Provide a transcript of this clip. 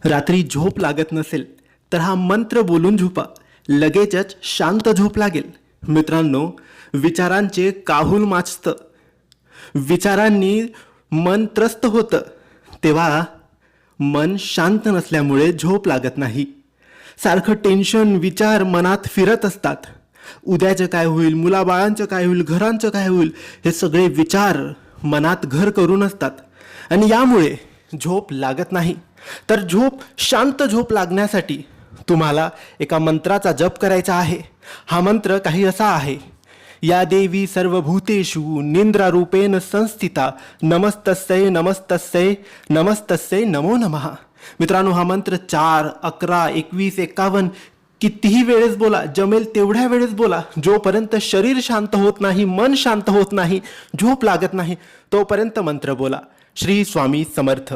रात्री झोप लागत नसेल तर हा मंत्र बोलून झोपा, लगेचच शांत झोप लागेल. मित्रांनो, विचारांचे काहूल माचतं, विचारांनी मन त्रस्त होतं, तेव्हा मन शांत नसल्यामुळे झोप लागत नाही. सारखं टेन्शन, विचार मनात फिरत असतात. उद्याचं काय होईल, मुलाबाळांचं काय होईल, घरांचं काय होईल, हे सगळे विचार मनात घर करून असतात आणि यामुळे झोप लागत नाही. तर शांत झोप लागण्यासाठी तुम्हाला एका मंत्राचा जप करायचा आहे. हा मंत्र काही असा आहे: या देवी सर्वभूतेषु निंद्रारूपेण संस्थिता नमस्तस्यै नमस्तस्यै नमस्तस्यै नमो नमः. मित्रांनो, हा मंत्र 4, 11, 21, 51 कितीही वेळेस बोला, जमेल तेवढ्या वेळेस बोला. जोपर्यंत शरीर शांत होत नाही, मन शांत होत नाही, झोप लागत नाही, तोपर्यंत मंत्र बोला. श्री स्वामी समर्थ.